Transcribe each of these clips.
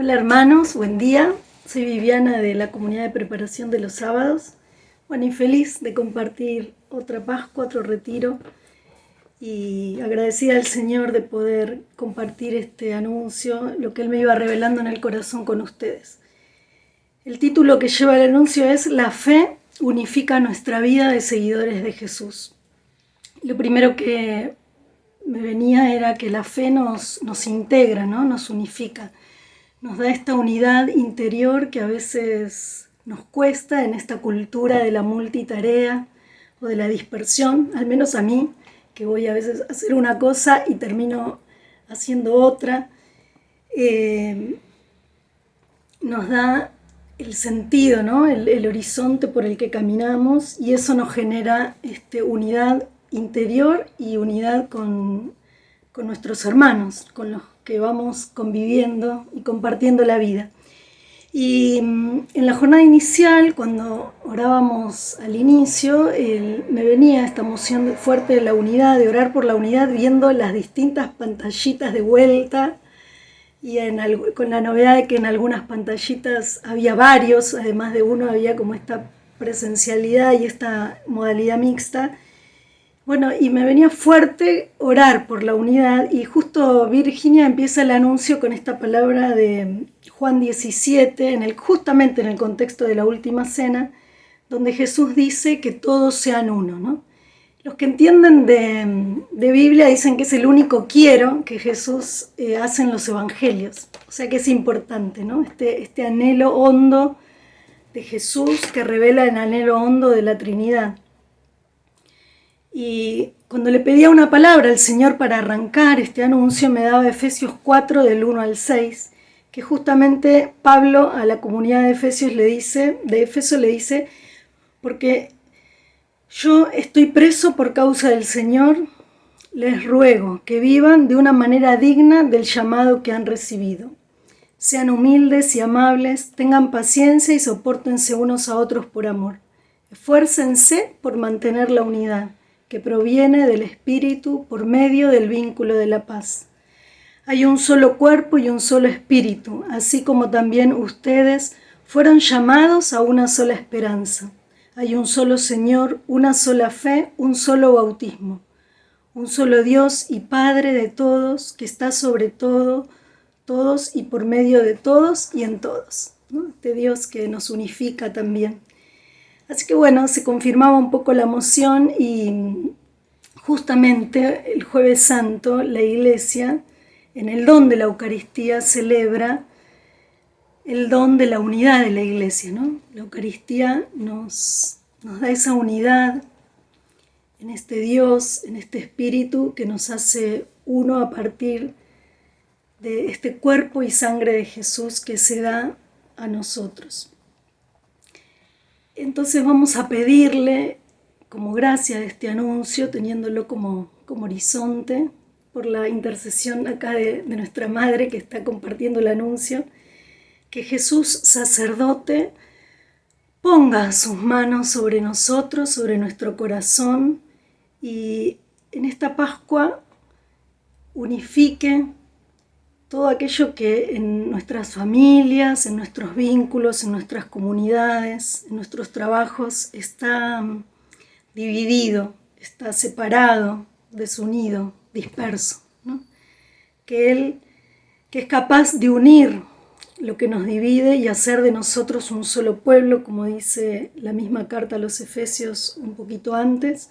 Hola hermanos, buen día. Soy Viviana de la comunidad de preparación de los sábados. Bueno, y feliz de compartir otra Pascua, otro retiro. Y agradecida al Señor de poder compartir este anuncio, lo que Él me iba revelando en el corazón con ustedes. El título que lleva el anuncio es La fe unifica nuestra vida de seguidores de Jesús. Lo primero que me venía era que la fe nos integra, ¿no? Nos unifica. Nos da esta unidad interior que a veces nos cuesta en esta cultura de la multitarea o de la dispersión, al menos a mí, que voy a veces a hacer una cosa y termino haciendo otra. Nos da el sentido, ¿no? el horizonte por el que caminamos, y eso nos genera unidad interior y unidad con nuestros hermanos, con los que vamos conviviendo y compartiendo la vida. Y en la jornada inicial, cuando orábamos al inicio, me venía esta emoción fuerte de la unidad, de orar por la unidad, viendo las distintas pantallitas de vuelta, y con la novedad de que en algunas pantallitas había varios, además de uno había como esta presencialidad y esta modalidad mixta. Bueno, y me venía fuerte orar por la unidad, y justo Virginia empieza el anuncio con esta palabra de Juan 17, justamente en el contexto de la última cena, donde Jesús dice que todos sean uno, ¿no? Los que entienden de Biblia dicen que es el único quiero que Jesús hace en los evangelios, o sea que es importante, ¿no? Este anhelo hondo de Jesús que revela el anhelo hondo de la Trinidad. Y cuando le pedía una palabra al Señor para arrancar este anuncio, me daba Efesios 4 del 1 al 6, que justamente Pablo a la comunidad de Efeso le dice, porque yo estoy preso por causa del Señor, les ruego que vivan de una manera digna del llamado que han recibido. Sean humildes y amables, tengan paciencia y sopórtense unos a otros por amor. Esfuércense por mantener la unidad que proviene del Espíritu por medio del vínculo de la paz. Hay un solo cuerpo y un solo Espíritu, así como también ustedes fueron llamados a una sola esperanza. Hay un solo Señor, una sola fe, un solo bautismo. Un solo Dios y Padre de todos, que está sobre todo, todos y por medio de todos y en todos, ¿no? Este Dios que nos unifica también. Así que bueno, se confirmaba un poco la emoción, y justamente el Jueves Santo la Iglesia, en el don de la Eucaristía, celebra el don de la unidad de la Iglesia, ¿no? La Eucaristía nos da esa unidad en este Dios, en este Espíritu que nos hace uno a partir de este cuerpo y sangre de Jesús que se da a nosotros. Entonces vamos a pedirle, como gracia de este anuncio, teniéndolo como horizonte, por la intercesión acá de nuestra Madre que está compartiendo el anuncio, que Jesús sacerdote ponga sus manos sobre nosotros, sobre nuestro corazón, y en esta Pascua unifique todo aquello que en nuestras familias, en nuestros vínculos, en nuestras comunidades, en nuestros trabajos está dividido, está separado, desunido, disperso, ¿no? Que Él, que es capaz de unir lo que nos divide y hacer de nosotros un solo pueblo, como dice la misma carta a los Efesios un poquito antes,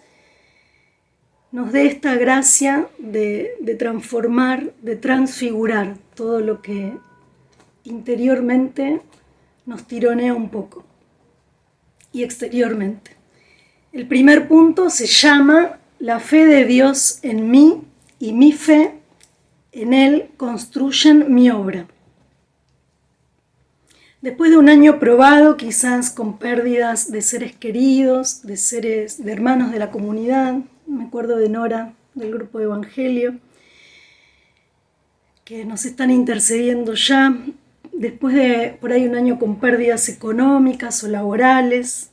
nos dé esta gracia de transformar, de transfigurar todo lo que interiormente nos tironea un poco y exteriormente. El primer punto se llama la fe de Dios en mí y mi fe en Él construyen mi obra. Después de un año probado, quizás con pérdidas de seres queridos, de hermanos de la comunidad, me acuerdo de Nora, del grupo de Evangelio, que nos están intercediendo ya, después de por ahí un año con pérdidas económicas o laborales,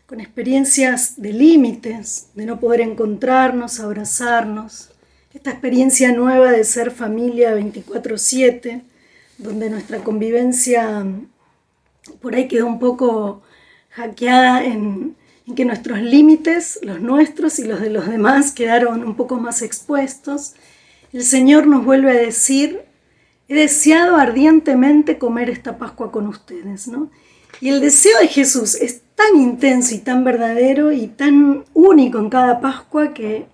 con experiencias de límites, de no poder encontrarnos, abrazarnos, esta experiencia nueva de ser familia 24/7, donde nuestra convivencia por ahí quedó un poco hackeada en que nuestros límites, los nuestros y los de los demás, quedaron un poco más expuestos, el Señor nos vuelve a decir: he deseado ardientemente comer esta Pascua con ustedes, ¿no? Y el deseo de Jesús es tan intenso y tan verdadero y tan único en cada Pascua que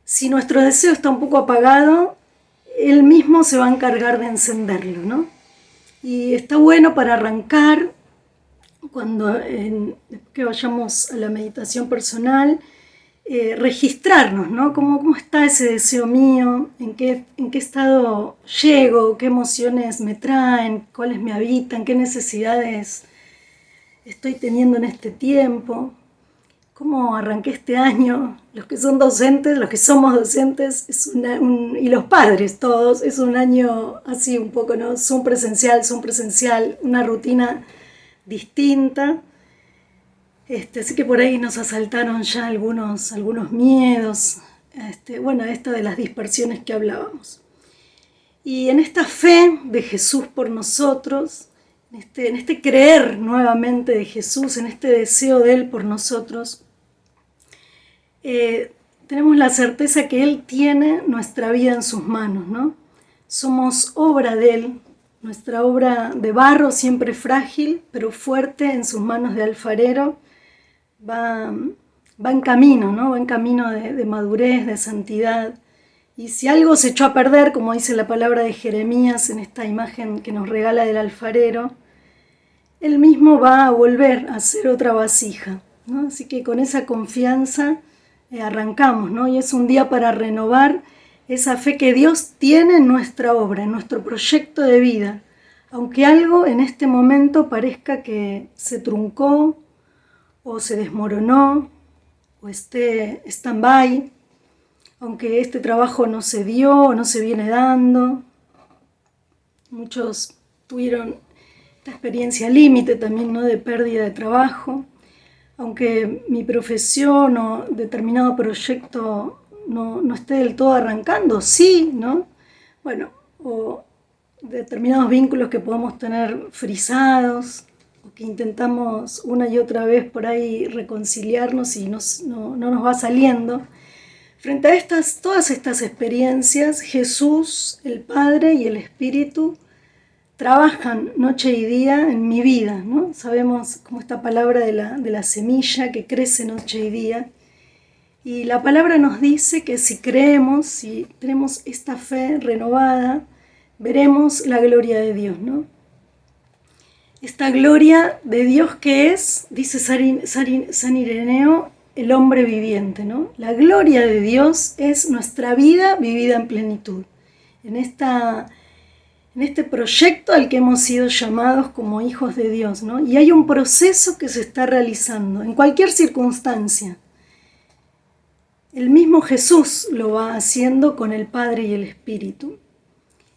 si nuestro deseo está un poco apagado, Él mismo se va a encargar de encenderlo, ¿no? Y está bueno para arrancar, cuando después que vayamos a la meditación personal, registrarnos, ¿no? ¿Cómo está ese deseo mío? ¿En qué estado llego? ¿Qué emociones me traen? ¿Cuáles me habitan? ¿Qué necesidades estoy teniendo en este tiempo? ¿Cómo arranqué este año? Los que son docentes, los que somos docentes, y los padres todos, es un año así un poco, ¿no? Zoom presencial, una rutina distinta. Así que por ahí nos asaltaron ya algunos miedos, esto de las dispersiones que hablábamos. Y en esta fe de Jesús por nosotros, en este creer nuevamente de Jesús, en este deseo de Él por nosotros, tenemos la certeza que Él tiene nuestra vida en sus manos, ¿no? Somos obra de Él, nuestra obra de barro, siempre frágil, pero fuerte en sus manos de alfarero. Va en camino, ¿no? Va en camino de madurez, de santidad. Y si algo se echó a perder, como dice la palabra de Jeremías en esta imagen que nos regala del alfarero, Él mismo va a volver a hacer otra vasija, ¿no? Así que con esa confianza arrancamos, ¿no? Y es un día para renovar esa fe que Dios tiene en nuestra obra, en nuestro proyecto de vida. Aunque algo en este momento parezca que se truncó, o se desmoronó, o esté stand-by, aunque este trabajo no se dio o no se viene dando. Muchos tuvieron esta experiencia límite también, ¿no? De pérdida de trabajo. Aunque mi profesión o determinado proyecto no esté del todo arrancando, sí, ¿no? Bueno, o determinados vínculos que podemos tener frisados, que intentamos una y otra vez por ahí reconciliarnos y no nos va saliendo. Frente a todas estas experiencias, Jesús, el Padre y el Espíritu trabajan noche y día en mi vida, ¿no? Sabemos como esta palabra de la semilla que crece noche y día. Y la palabra nos dice que si creemos, si tenemos esta fe renovada, veremos la gloria de Dios, ¿no? Esta gloria de Dios que es, dice San Ireneo, el hombre viviente, ¿no? La gloria de Dios es nuestra vida vivida en plenitud. En este proyecto al que hemos sido llamados como hijos de Dios, ¿no? Y hay un proceso que se está realizando en cualquier circunstancia. El mismo Jesús lo va haciendo con el Padre y el Espíritu.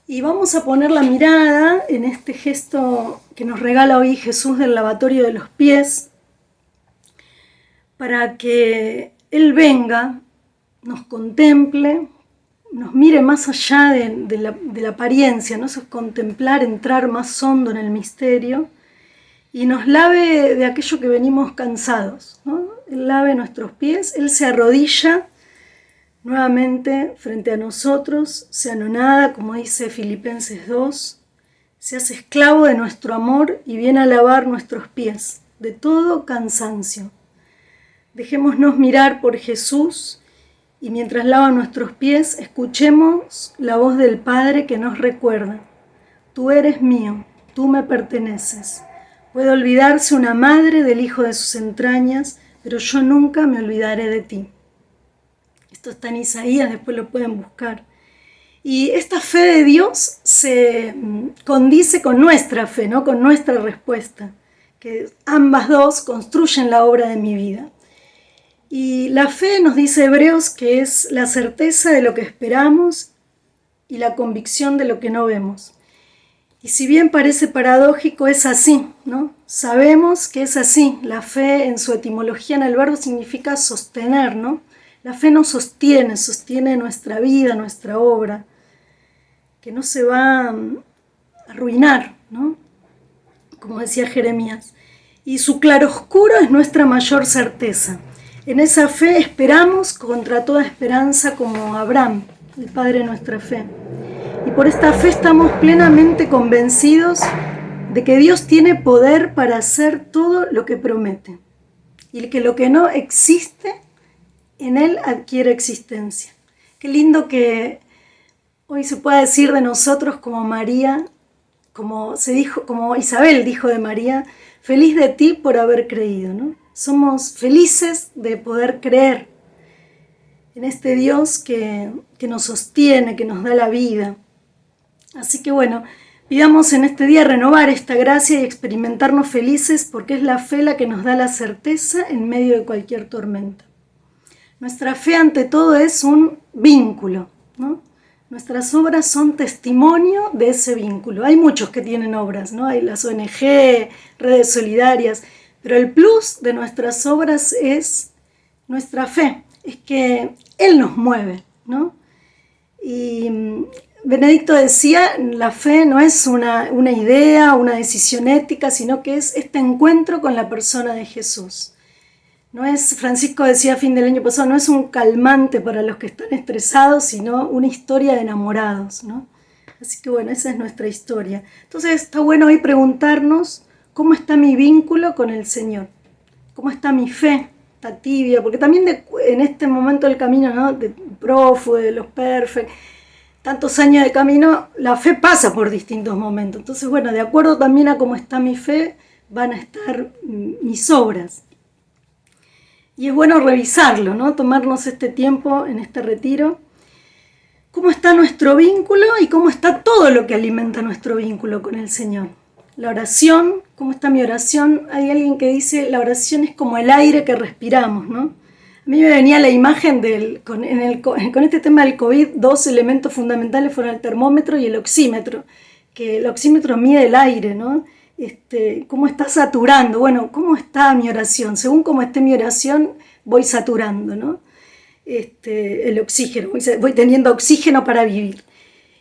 Y vamos a poner la mirada en este gesto que nos regala hoy Jesús del lavatorio de los pies, para que Él venga, nos contemple, nos mire más allá de la apariencia, ¿no? Eso es contemplar, entrar más hondo en el misterio, y nos lave de aquello que venimos cansados, ¿no? Él lave nuestros pies, Él se arrodilla nuevamente frente a nosotros, se anonada, como dice Filipenses 2, se hace esclavo de nuestro amor y viene a lavar nuestros pies de todo cansancio. Dejémonos mirar por Jesús y mientras lava nuestros pies, escuchemos la voz del Padre que nos recuerda: tú eres mío, tú me perteneces. Puede olvidarse una madre del hijo de sus entrañas, pero yo nunca me olvidaré de ti. Esto está en Isaías, después lo pueden buscar. Y esta fe de Dios se condice con nuestra fe, ¿no? Con nuestra respuesta, que ambas dos construyen la obra de mi vida. Y la fe, nos dice Hebreos, que es la certeza de lo que esperamos y la convicción de lo que no vemos. Y si bien parece paradójico, es así, ¿no? Sabemos que es así. La fe, en su etimología en el verbo, significa sostener, ¿no? La fe nos sostiene nuestra vida, nuestra obra, que no se va arruinar, ¿no? Como decía Jeremías. Y su claroscuro es nuestra mayor certeza. En esa fe esperamos contra toda esperanza como Abraham, el padre de nuestra fe. Y por esta fe estamos plenamente convencidos de que Dios tiene poder para hacer todo lo que promete. Y que lo que no existe, en Él adquiere existencia. Qué lindo que hoy se pueda decir de nosotros como María, como Isabel dijo de María, feliz de ti por haber creído, ¿no? Somos felices de poder creer en este Dios que nos sostiene, que nos da la vida. Así que bueno, pidamos en este día renovar esta gracia y experimentarnos felices porque es la fe la que nos da la certeza en medio de cualquier tormenta. Nuestra fe ante todo es un vínculo, ¿no? Nuestras obras son testimonio de ese vínculo. Hay muchos que tienen obras, ¿no? Hay las ONG, redes solidarias, pero el plus de nuestras obras es nuestra fe, es que Él nos mueve, ¿no? Y Benedicto decía, la fe no es una idea, una decisión ética, sino que es este encuentro con la persona de Jesús. No es, Francisco decía a fin del año pasado, no es un calmante para los que están estresados, sino una historia de enamorados, ¿no? Así que bueno, esa es nuestra historia. Entonces está bueno hoy preguntarnos cómo está mi vínculo con el Señor, cómo está mi fe, está tibia, porque también en este momento del camino, ¿no? De prófugo, de los perfectos, tantos años de camino, la fe pasa por distintos momentos. Entonces bueno, de acuerdo también a cómo está mi fe, van a estar mis obras. Y es bueno revisarlo, ¿no? Tomarnos este tiempo en este retiro. ¿Cómo está nuestro vínculo y cómo está todo lo que alimenta nuestro vínculo con el Señor? La oración, ¿cómo está mi oración? Hay alguien que dice, la oración es como el aire que respiramos, ¿no? A mí me venía la imagen con este tema del COVID, dos elementos fundamentales fueron el termómetro y el oxímetro, que el oxímetro mide el aire, ¿no? Cómo está saturando, bueno, cómo está mi oración, según cómo esté mi oración voy saturando, ¿no? El oxígeno, voy teniendo oxígeno para vivir.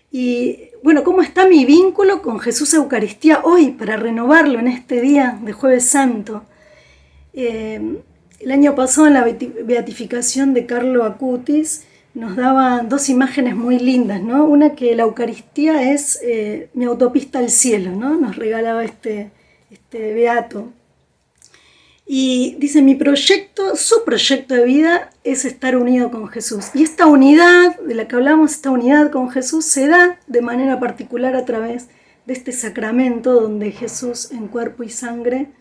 Y bueno, cómo está mi vínculo con Jesús Eucaristía hoy, para renovarlo en este día de Jueves Santo. El año pasado en la beatificación de Carlo Acutis nos daba dos imágenes muy lindas, ¿no? Una que la Eucaristía es mi autopista al cielo, ¿no? Nos regalaba este beato. Y dice, su proyecto de vida es estar unido con Jesús. Y esta unidad de la que hablamos, esta unidad con Jesús, se da de manera particular a través de este sacramento donde Jesús en cuerpo y sangre,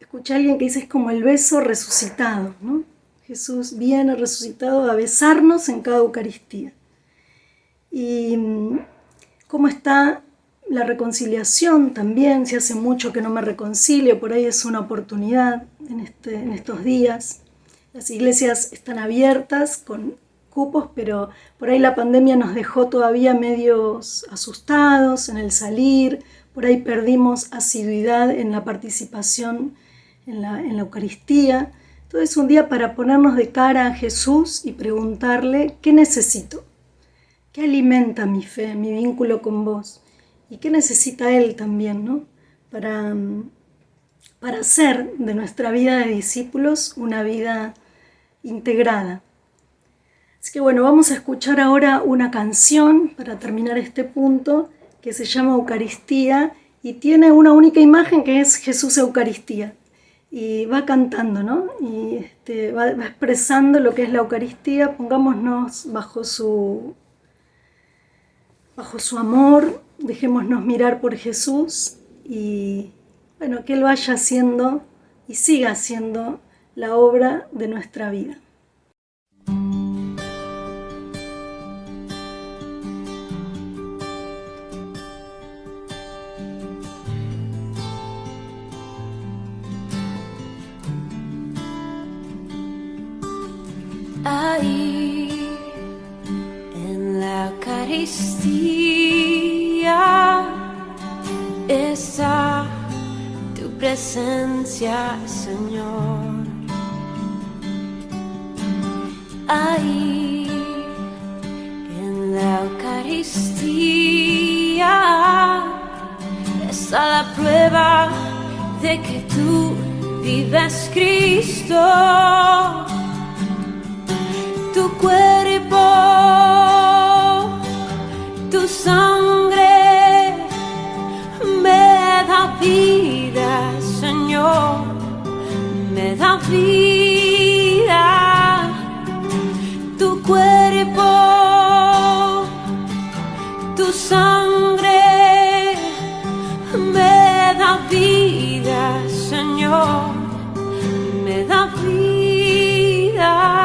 escuché a alguien que dice, es como el beso resucitado, ¿no? Jesús viene resucitado a besarnos en cada Eucaristía. Y cómo está la reconciliación también, si hace mucho que no me reconcilio, por ahí es una oportunidad en estos días. Las iglesias están abiertas con cupos, pero por ahí la pandemia nos dejó todavía medios asustados en el salir, por ahí perdimos asiduidad en la participación en la Eucaristía. Entonces es un día para ponernos de cara a Jesús y preguntarle, ¿qué necesito? ¿Qué alimenta mi fe, mi vínculo con vos? ¿Y qué necesita Él también, ¿no? Para hacer de nuestra vida de discípulos una vida integrada. Así que bueno, vamos a escuchar ahora una canción para terminar este punto que se llama Eucaristía y tiene una única imagen que es Jesús Eucaristía. Y va cantando, ¿no? Y va expresando lo que es la Eucaristía. Pongámonos bajo su amor, dejémonos mirar por Jesús y bueno, que Él vaya haciendo y siga haciendo la obra de nuestra vida. Ahí en la Eucaristía está tu presencia, Señor. Ahí en la Eucaristía Esa la prueba de que tú vives, Cristo. Tu cuerpo, tu sangre me da vida, Señor, me da vida. Tu cuerpo, tu sangre me da vida, Señor, me da vida.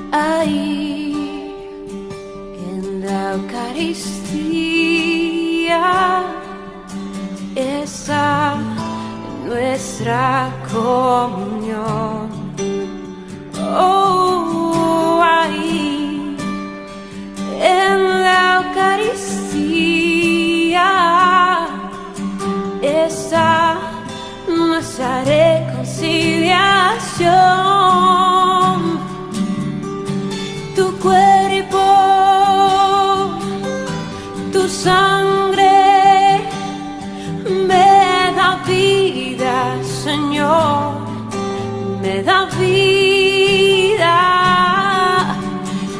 Ahí en la Eucaristía está nuestra comunión. Oh, ahí en la Eucaristía está nuestra reconciliación. Tu cuerpo, tu sangre me da vida, Señor, me da vida.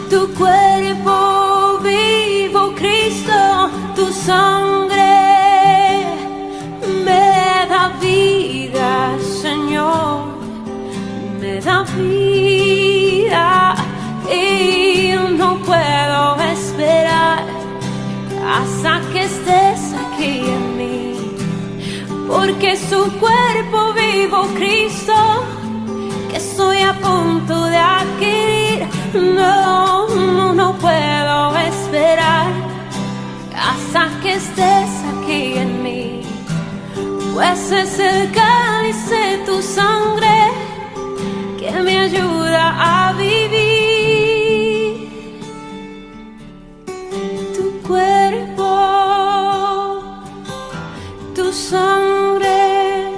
Tu cuerpo vivo, Cristo, tu sangre me da vida, Señor, me da vida. Y no puedo esperar hasta que estés aquí en mí, porque es tu cuerpo vivo, Cristo, que estoy a punto de adquirir. No puedo esperar hasta que estés aquí en mí, pues es el cáliz de tu sangre que me ayuda a vivir. Tu cuerpo, tu sangre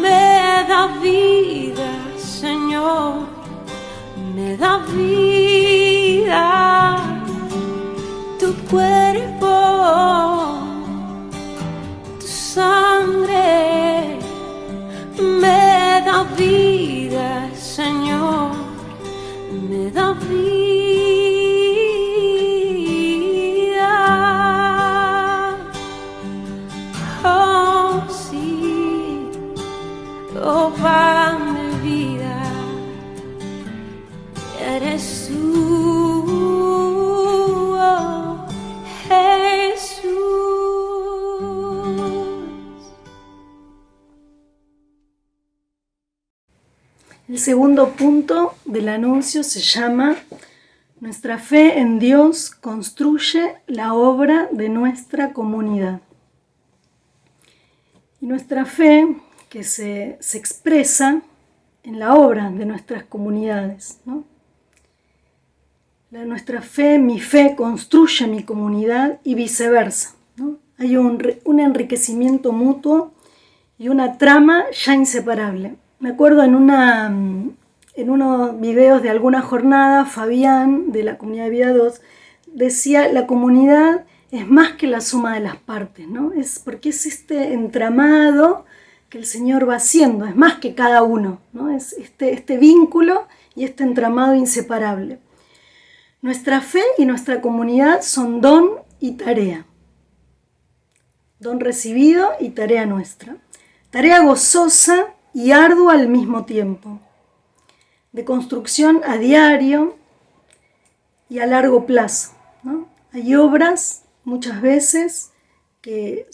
me da vida, Señor, me da vida. Tu cuerpo, tu sangre me da vida, Señor, me da vida. Oh, sí, oh, pan de vida, eres tú, oh, Jesús. El segundo punto del anuncio se llama: nuestra fe en Dios construye la obra de nuestra comunidad. Y nuestra fe que se expresa en la obra de nuestras comunidades, ¿no? Nuestra fe, mi fe, construye mi comunidad y viceversa, ¿no? Hay un enriquecimiento mutuo y una trama ya inseparable. Me acuerdo en unos videos de alguna jornada, Fabián, de la comunidad de Vida 2, decía: la comunidad es más que la suma de las partes, ¿no? Es porque es este entramado que el Señor va haciendo, es más que cada uno, ¿no? Es este vínculo y este entramado inseparable. Nuestra fe y nuestra comunidad son don y tarea. Don recibido y tarea nuestra. Tarea gozosa y ardua al mismo tiempo, de construcción a diario y a largo plazo, ¿no? Hay obras muchas veces que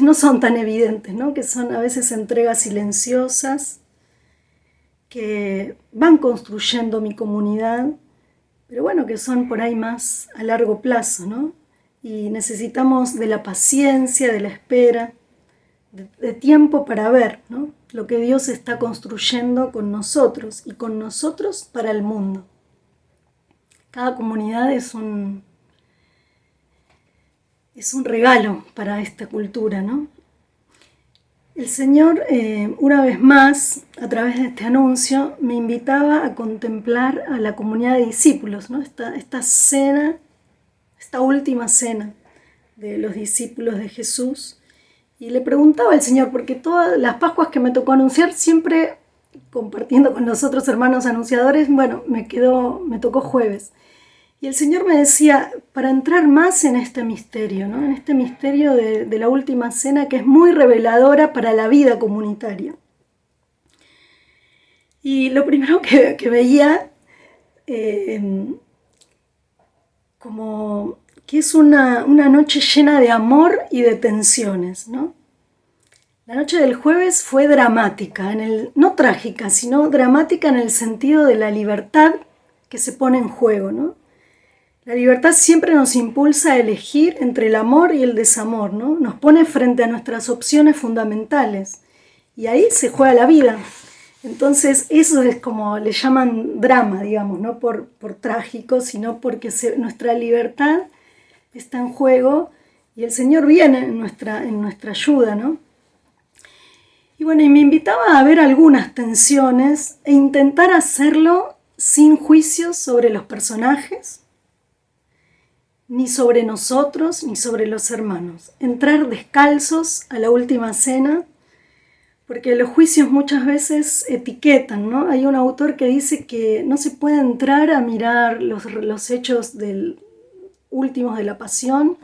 no son tan evidentes, ¿no? Que son a veces entregas silenciosas, que van construyendo mi comunidad, pero bueno, que son por ahí más a largo plazo, ¿no? Y necesitamos de la paciencia, de la espera, de tiempo para ver, ¿no? Lo que Dios está construyendo con nosotros y con nosotros para el mundo. Cada comunidad es un regalo para esta cultura, ¿no? El Señor, una vez más, a través de este anuncio, me invitaba a contemplar a la comunidad de discípulos, ¿no? Esta cena, esta última cena de los discípulos de Jesús. Y le preguntaba al Señor, porque todas las Pascuas que me tocó anunciar, siempre compartiendo con los otros hermanos anunciadores, bueno, me tocó jueves. Y el Señor me decía, para entrar más en este misterio, ¿no? En este misterio de la última cena, que es muy reveladora para la vida comunitaria. Y lo primero que veía, como que es una noche llena de amor y de tensiones, ¿no? La noche del jueves fue dramática, no trágica, sino dramática en el sentido de la libertad que se pone en juego, ¿no? La libertad siempre nos impulsa a elegir entre el amor y el desamor, ¿no? Nos pone frente a nuestras opciones fundamentales y ahí se juega la vida. Entonces eso es como le llaman drama, digamos, no por trágico, sino porque nuestra libertad está en juego y el Señor viene en nuestra ayuda, ¿no? Y bueno, y me invitaba a ver algunas tensiones e intentar hacerlo sin juicios sobre los personajes, ni sobre nosotros, ni sobre los hermanos. Entrar descalzos a la última cena, porque los juicios muchas veces etiquetan, ¿no? Hay un autor que dice que no se puede entrar a mirar los hechos últimos de la pasión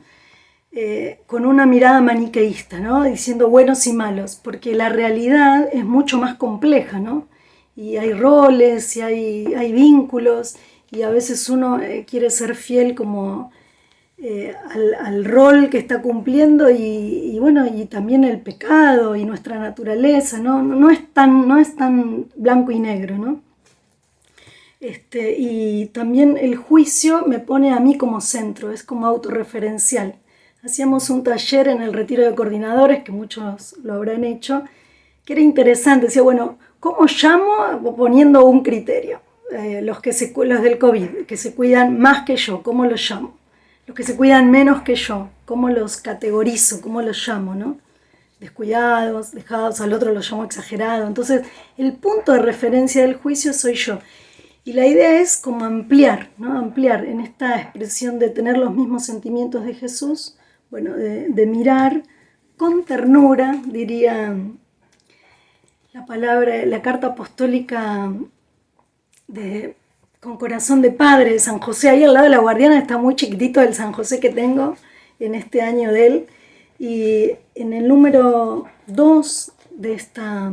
con una mirada maniqueísta, ¿no? Diciendo buenos y malos, porque la realidad es mucho más compleja, ¿no? Y hay roles, y hay vínculos, y a veces uno quiere ser fiel como al rol que está cumpliendo y bueno, y también el pecado y nuestra naturaleza, ¿no? No es tan blanco y negro, ¿no? Y también el juicio me pone a mí como centro, es como autorreferencial. Hacíamos un taller en el retiro de coordinadores, que muchos lo habrán hecho, que era interesante. Decía, bueno, ¿cómo llamo? Poniendo un criterio. Los del COVID, que se cuidan más que yo, ¿cómo los llamo? Los que se cuidan menos que yo, ¿cómo los categorizo? ¿Cómo los llamo? ¿No? Descuidados, dejados, al otro lo llamo exagerado. Entonces, el punto de referencia del juicio soy yo. Y la idea es como ampliar, ¿no? Ampliar en esta expresión de tener los mismos sentimientos de Jesús, bueno, de mirar con ternura, diría la carta apostólica con corazón de padre de San José. Ahí al lado de la guardiana está muy chiquitito el San José que tengo en este año de él. Y en el número 2 de esta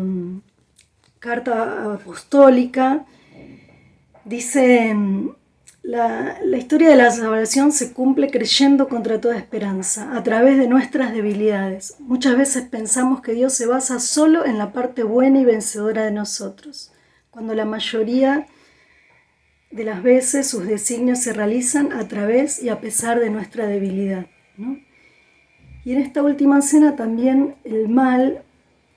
carta apostólica dice: la historia de la salvación se cumple creyendo contra toda esperanza, a través de nuestras debilidades. Muchas veces pensamos que Dios se basa solo en la parte buena y vencedora de nosotros, cuando la mayoría de las veces sus designios se realizan a través y a pesar de nuestra debilidad, ¿no? Y en esta última cena también el mal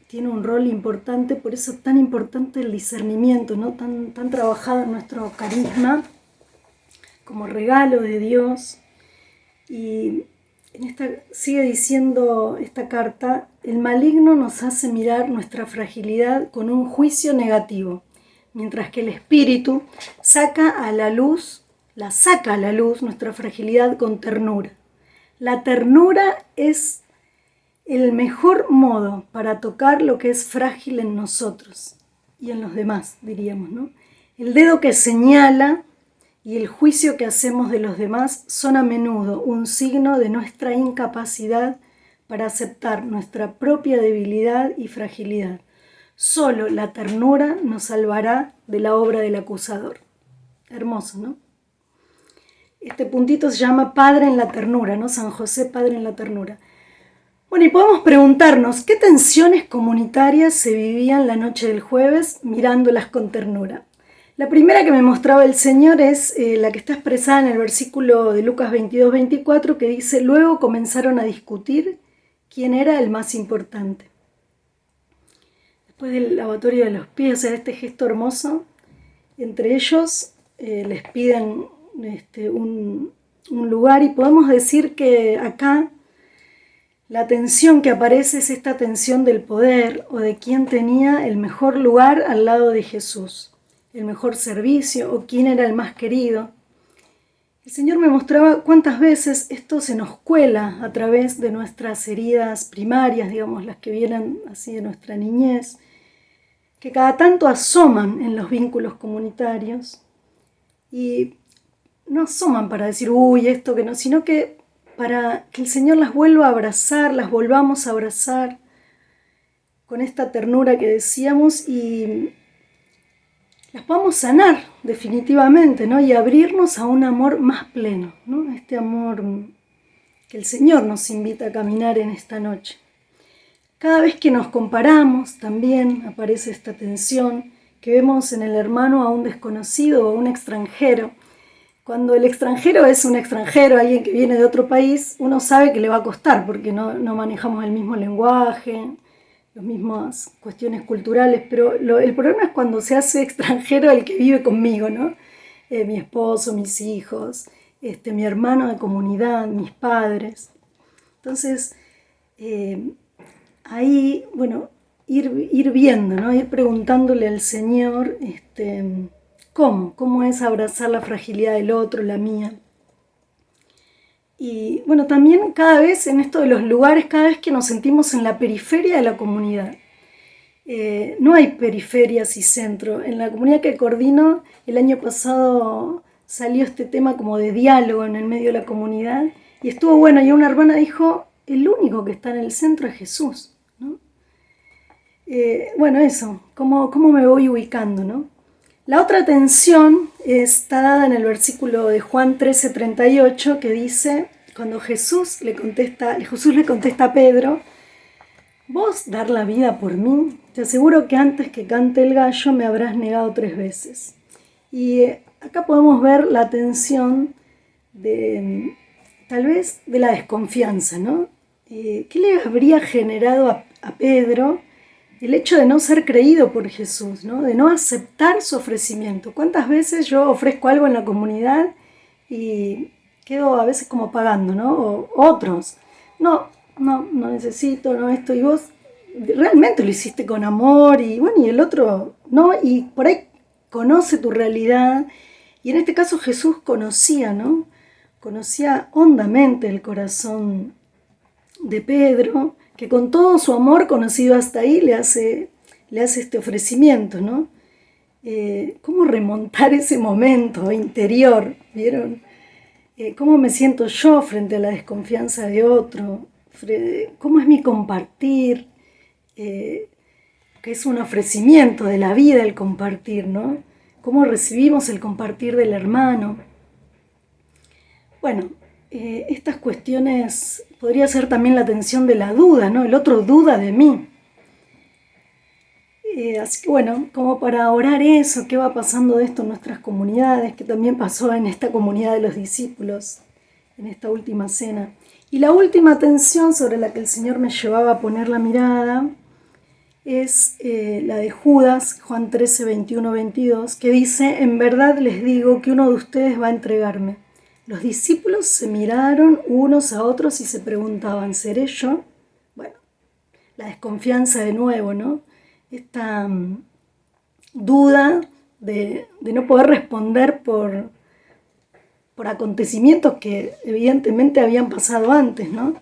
tiene un rol importante, por eso es tan importante el discernimiento, ¿no? Tan trabajado en nuestro carisma como regalo de Dios. Y sigue diciendo esta carta: el maligno nos hace mirar nuestra fragilidad con un juicio negativo, mientras que el espíritu saca a la luz nuestra fragilidad con ternura. La ternura es el mejor modo para tocar lo que es frágil en nosotros y en los demás, diríamos, ¿no? El dedo que señala y el juicio que hacemos de los demás son a menudo un signo de nuestra incapacidad para aceptar nuestra propia debilidad y fragilidad. Solo la ternura nos salvará de la obra del acusador. Hermoso, ¿no? Este puntito se llama Padre en la ternura, ¿no? San José, Padre en la ternura. Bueno, y podemos preguntarnos, ¿qué tensiones comunitarias se vivían la noche del jueves mirándolas con ternura? La primera que me mostraba el Señor es la que está expresada en el versículo de Lucas 22-24, que dice: luego comenzaron a discutir quién era el más importante. Después del lavatorio de los pies, o sea, este gesto hermoso, entre ellos les piden un lugar, y podemos decir que acá La tensión que aparece es esta tensión del poder o de quién tenía el mejor lugar al lado de Jesús, el mejor servicio o quién era el más querido. El Señor me mostraba cuántas veces esto se nos cuela a través de nuestras heridas primarias, digamos, las que vienen así de nuestra niñez, que cada tanto asoman en los vínculos comunitarios y no asoman para decir, uy, esto que no, sino que para que el Señor las vuelva a abrazar, las volvamos a abrazar con esta ternura que decíamos y las podamos sanar definitivamente, ¿no? Y abrirnos a un amor más pleno, ¿no? Este amor que el Señor nos invita a caminar en esta noche. Cada vez que nos comparamos también aparece esta tensión que vemos en el hermano a un desconocido o a un extranjero. Cuando el extranjero es un extranjero, alguien que viene de otro país, uno sabe que le va a costar porque no manejamos el mismo lenguaje, las mismas cuestiones culturales, pero el problema es cuando se hace extranjero el que vive conmigo, ¿no? Mi esposo, mis hijos, mi hermano de comunidad, mis padres. Entonces, ahí, bueno, ir viendo, ¿no? Ir preguntándole al Señor cómo es abrazar la fragilidad del otro, la mía. Y bueno, también cada vez en esto de los lugares, cada vez que nos sentimos en la periferia de la comunidad. No hay periferias y centro. En la comunidad que coordino, el año pasado salió este tema como de diálogo en el medio de la comunidad y estuvo bueno, y una hermana dijo, el único que está en el centro es Jesús, ¿no? Bueno, eso, cómo me voy ubicando, ¿no? La otra tensión está dada en el versículo de Juan 13:38 que dice, cuando Jesús le contesta a Pedro, ¿vos dar la vida por mí? Te aseguro que antes que cante el gallo me habrás negado 3 veces. Y acá podemos ver la tensión de, tal vez, de la desconfianza, ¿no? ¿Qué le habría generado a Pedro el hecho de no ser creído por Jesús, ¿no? De no aceptar su ofrecimiento? ¿Cuántas veces yo ofrezco algo en la comunidad y quedo a veces como pagando, ¿no? O otros, no necesito, no esto, y vos realmente lo hiciste con amor, y bueno, y el otro no, y por ahí conoce tu realidad, y en este caso Jesús conocía, ¿no? Conocía hondamente el corazón de Pedro, que con todo su amor conocido hasta ahí le hace este ofrecimiento, ¿no? ¿Cómo remontar ese momento interior? ¿Vieron? ¿Cómo me siento yo frente a la desconfianza de otro? ¿Cómo es mi compartir? Que es un ofrecimiento de la vida el compartir, ¿no? ¿Cómo recibimos el compartir del hermano? Bueno, estas cuestiones podría ser también la tensión de la duda, ¿no? El otro duda de mí. Así que bueno, como para orar eso, qué va pasando de esto en nuestras comunidades, que también pasó en esta comunidad de los discípulos, en esta última cena. Y la última tensión sobre la que el Señor me llevaba a poner la mirada es la de Judas, Juan 13, 21, 22, que dice, en verdad les digo que uno de ustedes va a entregarme. Los discípulos se miraron unos a otros y se preguntaban, ¿seré yo? Bueno, la desconfianza de nuevo, ¿no? Esta duda de no poder responder por acontecimientos que evidentemente habían pasado antes, ¿no?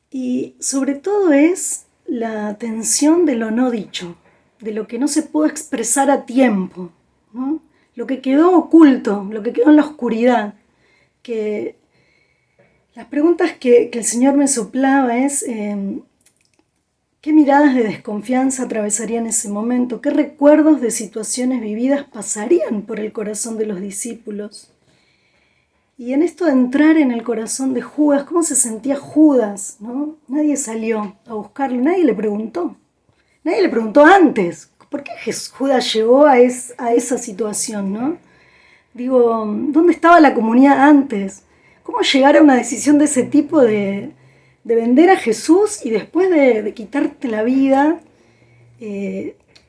Y sobre todo es la tensión de lo no dicho, de lo que no se pudo expresar a tiempo, ¿no? Lo que quedó oculto, lo que quedó en la oscuridad. Que las preguntas que el Señor me soplaba es ¿qué miradas de desconfianza atravesarían ese momento? ¿Qué recuerdos de situaciones vividas pasarían por el corazón de los discípulos? Y en esto de entrar en el corazón de Judas, ¿cómo se sentía Judas, ¿no? Nadie salió a buscarlo, nadie le preguntó. Nadie le preguntó antes, ¿por qué Judas llegó a esa situación, ¿no? Digo, ¿dónde estaba la comunidad antes? ¿Cómo llegar a una decisión de ese tipo de vender a Jesús y después de quitarte la vida?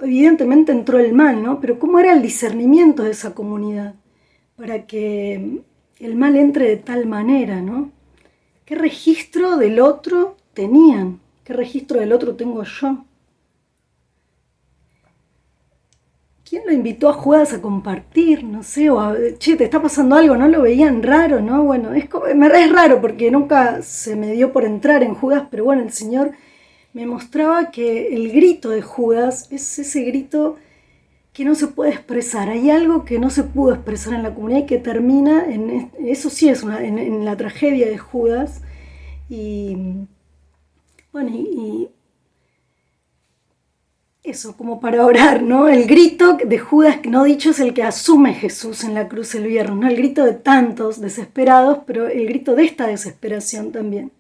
Evidentemente entró el mal, ¿no? Pero ¿cómo era el discernimiento de esa comunidad para que el mal entre de tal manera, ¿no? ¿Qué registro del otro tenían? ¿Qué registro del otro tengo yo? ¿Quién lo invitó a Judas a compartir? No sé, o a, che, te está pasando algo, ¿no? Lo veían raro, ¿no? Bueno, es raro porque nunca se me dio por entrar en Judas, pero bueno, el Señor me mostraba que el grito de Judas es ese grito que no se puede expresar. Hay algo que no se pudo expresar en la comunidad y que termina en, eso sí es en la tragedia de Judas. Y bueno, y eso, como para orar, ¿no? El grito de Judas no dicho es el que asume Jesús en la cruz el viernes, ¿no? El grito de tantos desesperados, pero el grito de esta desesperación también.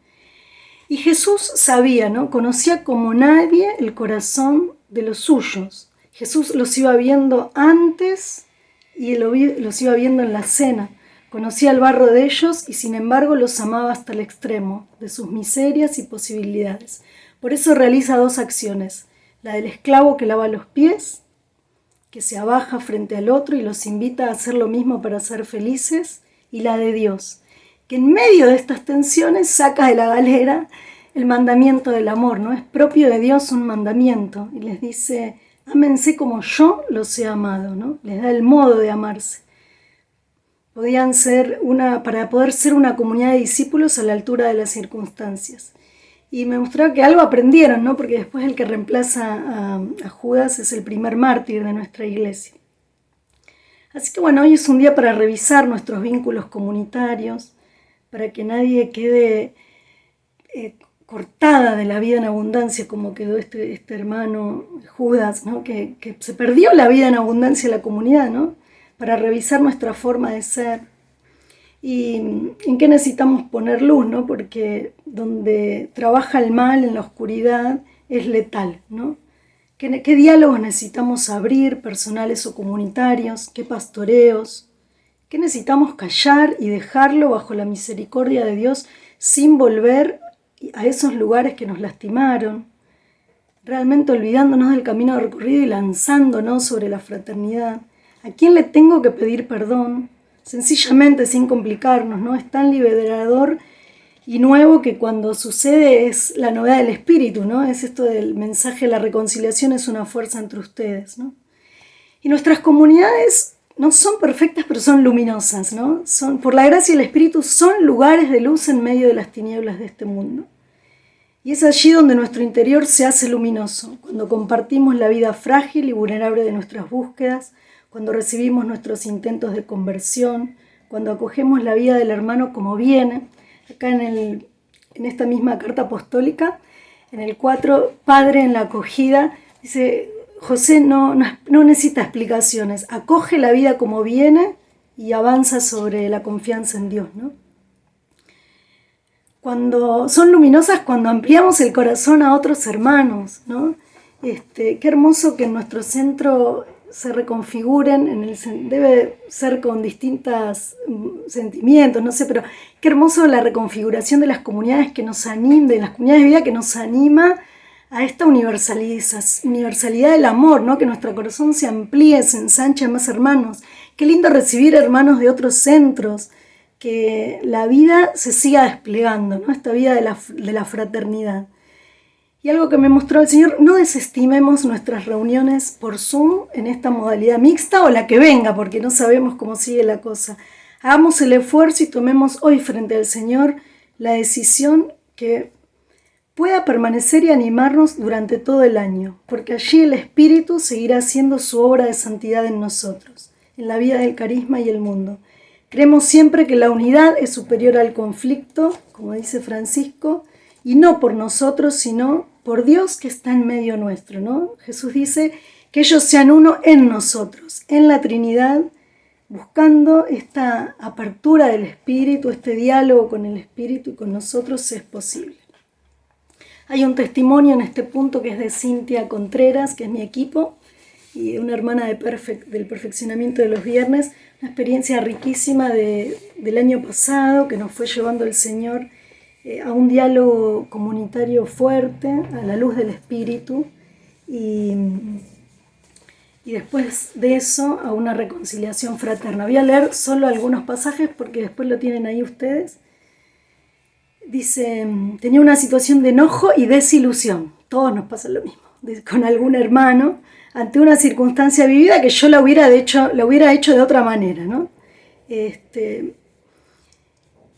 Y Jesús sabía, ¿no? Conocía como nadie el corazón de los suyos. Jesús los iba viendo antes y los iba viendo en la cena. Conocía el barro de ellos y sin embargo los amaba hasta el extremo de sus miserias y posibilidades. Por eso realiza dos acciones. La del esclavo que lava los pies, que se abaja frente al otro y los invita a hacer lo mismo para ser felices, y la de Dios, que en medio de estas tensiones saca de la galera el mandamiento del amor, ¿no? Es propio de Dios un mandamiento, y les dice, ámense como yo los he amado, ¿no? Les da el modo de amarse. Para poder ser una comunidad de discípulos a la altura de las circunstancias. Y me mostraba que algo aprendieron, ¿no? Porque después el que reemplaza a Judas es el primer mártir de nuestra iglesia. Así que bueno, hoy es un día para revisar nuestros vínculos comunitarios, para que nadie quede cortada de la vida en abundancia como quedó este hermano Judas, ¿no? Que se perdió la vida en abundancia en la comunidad, ¿no? Para revisar nuestra forma de ser. Y en qué necesitamos poner luz, ¿no? Porque donde trabaja el mal en la oscuridad es letal, ¿no? ¿Qué diálogos necesitamos abrir, personales o comunitarios? ¿Qué pastoreos? ¿Qué necesitamos callar y dejarlo bajo la misericordia de Dios sin volver a esos lugares que nos lastimaron? Realmente olvidándonos del camino recorrido y lanzándonos sobre la fraternidad. ¿A quién le tengo que pedir perdón? Sencillamente, sin complicarnos, ¿no? Es tan liberador y nuevo que cuando sucede es la novedad del espíritu, ¿no? Es esto del mensaje, la reconciliación es una fuerza entre ustedes, ¿no? Y nuestras comunidades no son perfectas, pero son luminosas, ¿no? Por la gracia del espíritu, son lugares de luz en medio de las tinieblas de este mundo. Y es allí donde nuestro interior se hace luminoso, cuando compartimos la vida frágil y vulnerable de nuestras búsquedas, cuando recibimos nuestros intentos de conversión, cuando acogemos la vida del hermano como viene. Acá en esta misma carta apostólica, en el 4, Padre en la acogida, dice, José no necesita explicaciones, acoge la vida como viene y avanza sobre la confianza en Dios, ¿no? Cuando son luminosas, cuando ampliamos el corazón a otros hermanos, ¿no? Qué hermoso que en nuestro centro se reconfiguren, debe ser con distintos sentimientos, no sé, pero qué hermoso la reconfiguración de las comunidades que nos anima, de las comunidades de vida que nos anima a esta universalidad del amor, ¿no? Que nuestro corazón se amplíe, se ensanche a más hermanos. Qué lindo recibir hermanos de otros centros, que la vida se siga desplegando, ¿no? Esta vida de la fraternidad. Y algo que me mostró el Señor, no desestimemos nuestras reuniones por Zoom en esta modalidad mixta o la que venga, porque no sabemos cómo sigue la cosa. Hagamos el esfuerzo y tomemos hoy frente al Señor la decisión que pueda permanecer y animarnos durante todo el año, porque allí el Espíritu seguirá haciendo su obra de santidad en nosotros, en la vida del carisma y el mundo. Creemos siempre que la unidad es superior al conflicto, como dice Francisco, y no por nosotros, sino por Dios que está en medio nuestro, ¿no? Jesús dice que ellos sean uno en nosotros, en la Trinidad, buscando esta apertura del Espíritu, este diálogo con el Espíritu y con nosotros es posible. Hay un testimonio en este punto que es de Cintia Contreras, que es mi equipo, y una hermana del perfeccionamiento de los viernes, una experiencia riquísima del año pasado que nos fue llevando el Señor a un diálogo comunitario fuerte, a la luz del Espíritu, y después de eso a una reconciliación fraterna. Voy a leer solo algunos pasajes porque después lo tienen ahí ustedes. dice, tenía una situación de enojo y desilusión. Todos nos pasa lo mismo, con algún hermano, ante una circunstancia vivida que yo la hubiera hecho de otra manera, ¿no?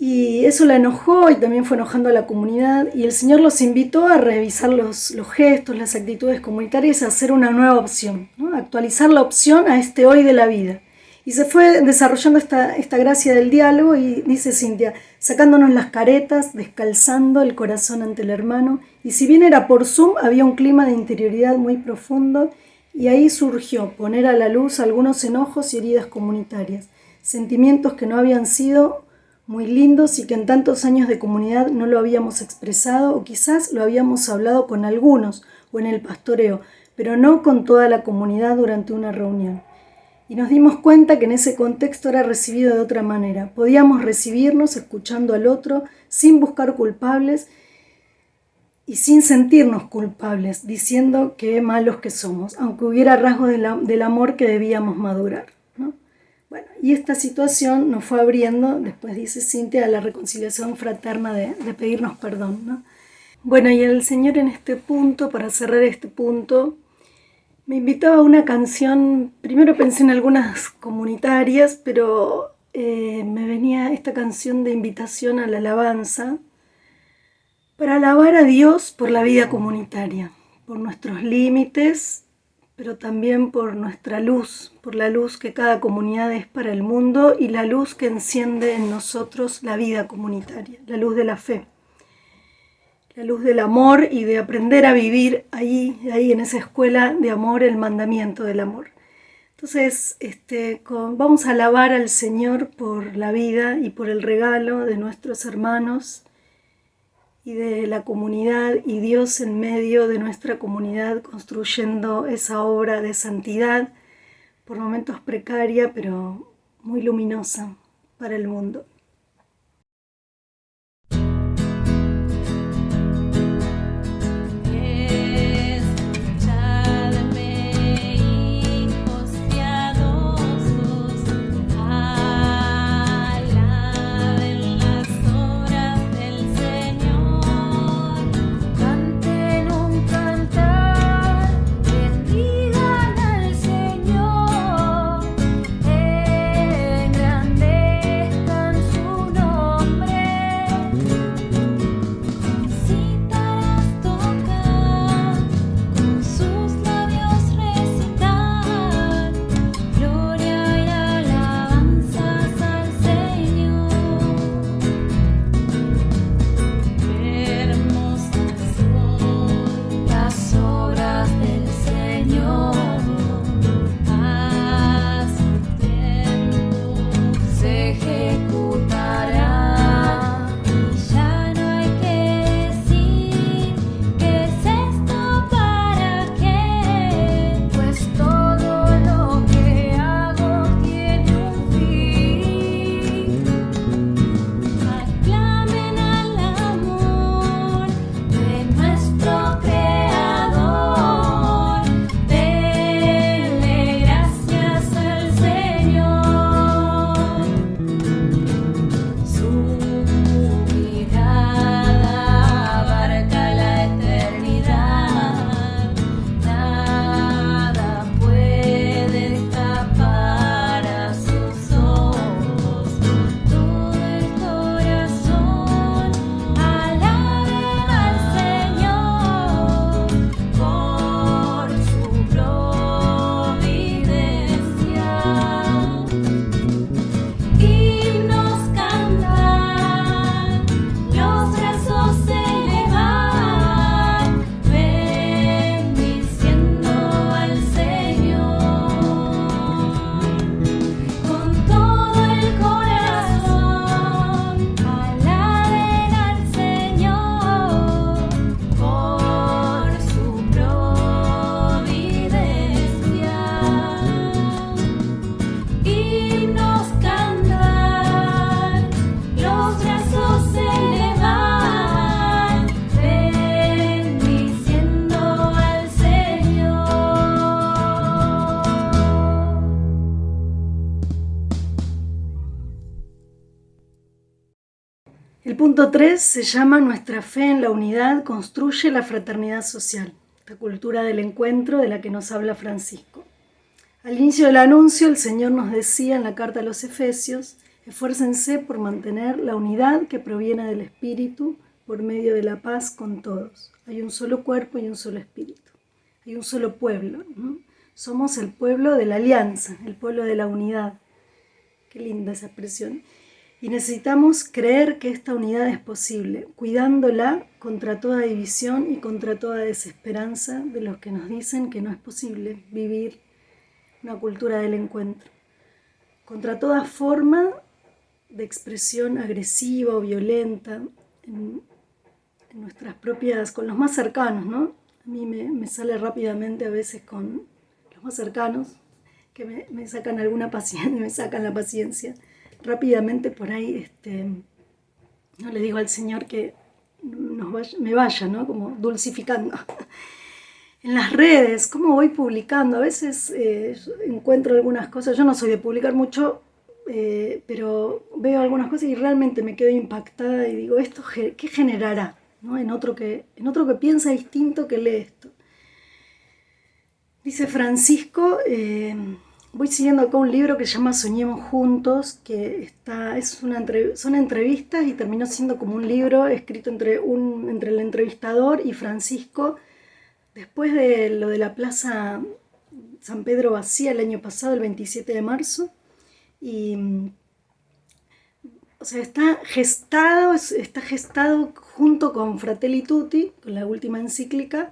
Y eso la enojó y también fue enojando a la comunidad, y el Señor los invitó a revisar los gestos, las actitudes comunitarias, a hacer una nueva opción, ¿no? Actualizar la opción a este hoy de la vida. Y se fue desarrollando esta gracia del diálogo, y dice Cintia, sacándonos las caretas, descalzando el corazón ante el hermano, y si bien era por Zoom, había un clima de interioridad muy profundo, y ahí surgió poner a la luz algunos enojos y heridas comunitarias, sentimientos que no habían sido muy lindos y que en tantos años de comunidad no lo habíamos expresado, o quizás lo habíamos hablado con algunos o en el pastoreo, pero no con toda la comunidad durante una reunión. Y nos dimos cuenta que en ese contexto era recibido de otra manera. Podíamos recibirnos escuchando al otro sin buscar culpables y sin sentirnos culpables, diciendo qué malos que somos, aunque hubiera rasgos del amor que debíamos madurar, ¿no? Bueno, y esta situación nos fue abriendo, después dice Cintia, a la reconciliación fraterna de pedirnos perdón, ¿no? Bueno, y el Señor en este punto, para cerrar este punto, me invitaba a una canción. Primero pensé en algunas comunitarias, pero me venía esta canción de invitación a la alabanza, para alabar a Dios por la vida comunitaria, por nuestros límites, pero también por nuestra luz, por la luz que cada comunidad es para el mundo y la luz que enciende en nosotros la vida comunitaria, la luz de la fe, la luz del amor y de aprender a vivir ahí en esa escuela de amor, el mandamiento del amor. Entonces, vamos a alabar al Señor por la vida y por el regalo de nuestros hermanos y de la comunidad, y Dios en medio de nuestra comunidad construyendo esa obra de santidad, por momentos precaria, pero muy luminosa para el mundo. Canción El punto 3 se llama Nuestra fe en la unidad construye la fraternidad social, la cultura del encuentro de la que nos habla Francisco. Al inicio del anuncio, el Señor nos decía en la carta a los Efesios: esfuércense por mantener la unidad que proviene del Espíritu por medio de la paz con todos. Hay un solo cuerpo y un solo espíritu. Hay un solo pueblo, ¿no? Somos el pueblo de la alianza, el pueblo de la unidad. Qué linda esa expresión. Y necesitamos creer que esta unidad es posible, cuidándola contra toda división y contra toda desesperanza de los que nos dicen que no es posible vivir una cultura del encuentro. Contra toda forma de expresión agresiva o violenta en nuestras propias, con los más cercanos, ¿no? A mí me sale rápidamente a veces con los más cercanos, que me sacan alguna paciencia, me sacan la paciencia. Rápidamente por ahí, no le digo al Señor que me vaya, ¿no? Como dulcificando. En las redes, ¿cómo voy publicando? A veces encuentro algunas cosas, yo no soy de publicar mucho, pero veo algunas cosas y realmente me quedo impactada y digo, ¿esto qué generará? ¿No? En otro que piensa distinto, que lee esto. Dice Francisco, voy siguiendo acá un libro que se llama Soñemos Juntos, que son entrevistas y terminó siendo como un libro escrito entre el entrevistador y Francisco, después de lo de la Plaza San Pedro vacía el año pasado, el 27 de marzo, y o sea, está gestado junto con Fratelli Tutti, con la última encíclica,